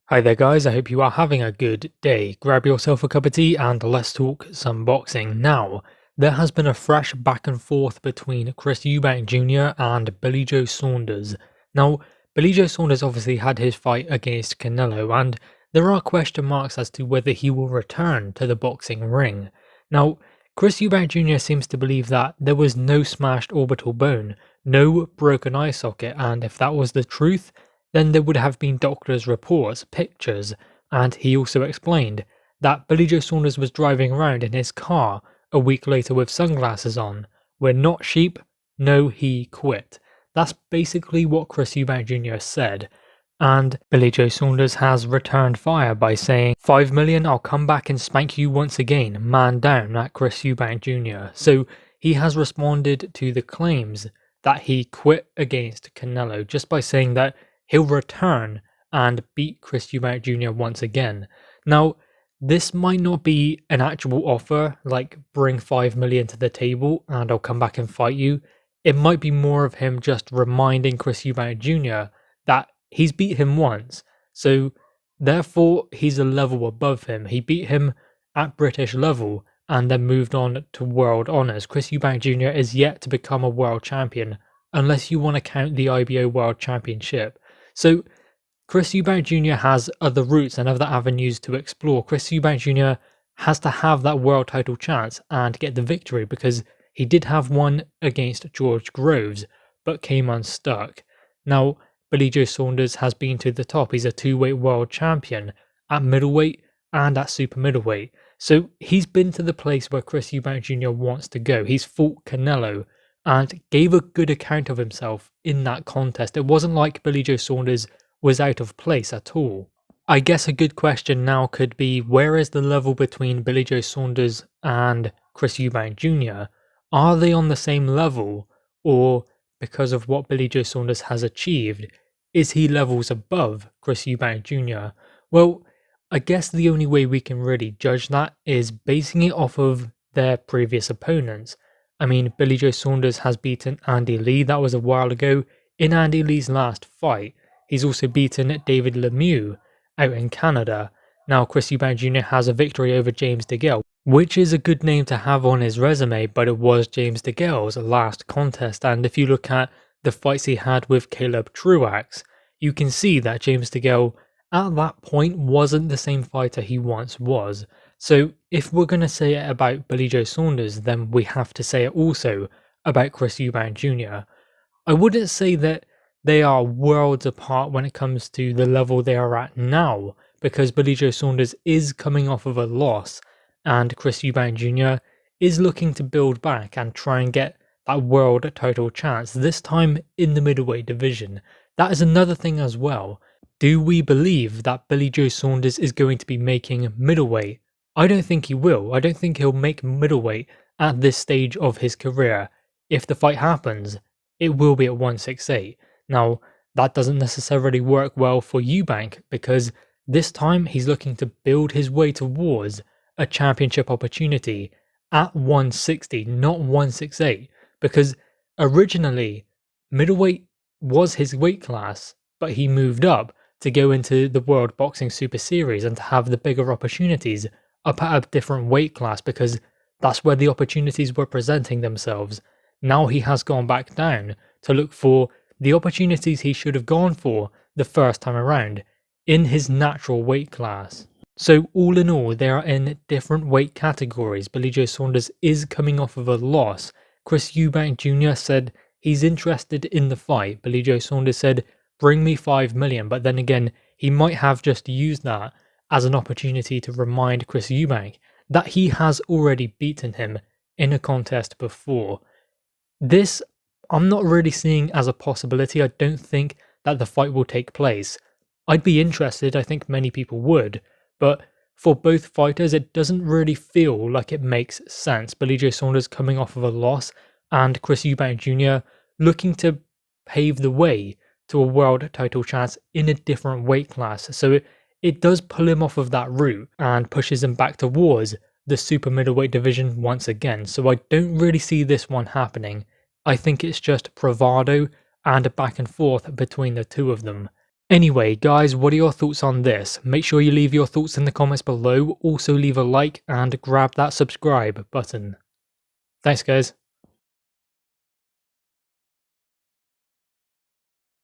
Hi there guys, I hope you are having a good day. Grab yourself a cup of tea and let's talk some boxing. Now, there has been a fresh back and forth between Chris Eubank Jr. and Billy Joe Saunders. Now, Billy Joe Saunders obviously had his fight against Canelo and there are question marks as to whether he will return to the boxing ring. Now, Chris Eubank Jr. seems to believe that there was no smashed orbital bone, no broken eye socket, and if that was the truth, then there would have been doctors' reports, pictures, and he also explained that Billy Joe Saunders was driving around in his car a week later with sunglasses on. We're not sheep, no, he quit. That's basically what Chris Eubank Jr. said. And Billy Joe Saunders has returned fire by saying, 5 million, I'll come back and spank you once again, man down at Chris Eubank Jr. So he has responded to the claims that he quit against Canelo just by saying that he'll return and beat Chris Eubank Jr. once again. Now, this might not be an actual offer, like bring 5 million to the table and I'll come back and fight you. It might be more of him just reminding Chris Eubank Jr. that he's beat him once, so therefore he's a level above him. He beat him at British level and then moved on to world honours. Chris Eubank Jr. is yet to become a world champion, unless you want to count the IBO World Championship. So Chris Eubank Jr. has other routes and other avenues to explore. Chris Eubank Jr. has to have that world title chance and get the victory because he did have one against George Groves, but came unstuck. Now, Billy Joe Saunders has been to the top. He's a two-weight world champion at middleweight and at super middleweight. So he's been to the place where Chris Eubank Jr. wants to go. He's fought Canelo and gave a good account of himself in that contest. It wasn't like Billy Joe Saunders was out of place at all. I guess a good question now could be, where is the level between Billy Joe Saunders and Chris Eubank Jr.? Are they on the same level, or because of what Billy Joe Saunders has achieved, is he levels above Chris Eubank Jr.? Well, I guess the only way we can really judge that is basing it off of their previous opponents. I mean, Billy Joe Saunders has beaten Andy Lee, that was a while ago, in Andy Lee's last fight. He's also beaten David Lemieux out in Canada. Now Chris Eubank Jr. has a victory over James DeGale, which is a good name to have on his resume, but it was James DeGale's last contest, and if you look at the fights he had with Caleb Truax, you can see that James DeGale at that point wasn't the same fighter he once was. So if we're going to say it about Billy Joe Saunders, then we have to say it also about Chris Eubank Jr. I wouldn't say that they are worlds apart when it comes to the level they are at now, because Billy Joe Saunders is coming off of a loss and Chris Eubank Jr. is looking to build back and try and get that world title chance, this time in the middleweight division. That is another thing as well. Do we believe that Billy Joe Saunders is going to be making middleweight? I don't think he will. I don't think he'll make middleweight at this stage of his career. If the fight happens, it will be at 168. Now, that doesn't necessarily work well for Eubank because this time he's looking to build his way towards a championship opportunity at 160, not 168, because originally middleweight was his weight class, but he moved up to go into the World Boxing Super Series and to have the bigger opportunities up at a different weight class because that's where the opportunities were presenting themselves. Now he has gone back down to look for the opportunities he should have gone for the first time around in his natural weight class. So all in all, they are in different weight categories. Billy Joe Saunders is coming off of a loss. Chris Eubank Jr. said he's interested in the fight. Billy Joe Saunders said, bring me 5 million, but then again, he might have just used that as an opportunity to remind Chris Eubank that he has already beaten him in a contest before. This, I'm not really seeing as a possibility. I don't think that the fight will take place. I'd be interested, I think many people would, but for both fighters, it doesn't really feel like it makes sense. Billy Joe Saunders coming off of a loss and Chris Eubank Jr. looking to pave the way to a world title chance in a different weight class. So it does pull him off of that route and pushes him back towards the super middleweight division once again. So I don't really see this one happening. I think it's just bravado and a back and forth between the two of them. Anyway, guys, what are your thoughts on this? Make sure you leave your thoughts in the comments below. Also leave a like and grab that subscribe button. Thanks, guys.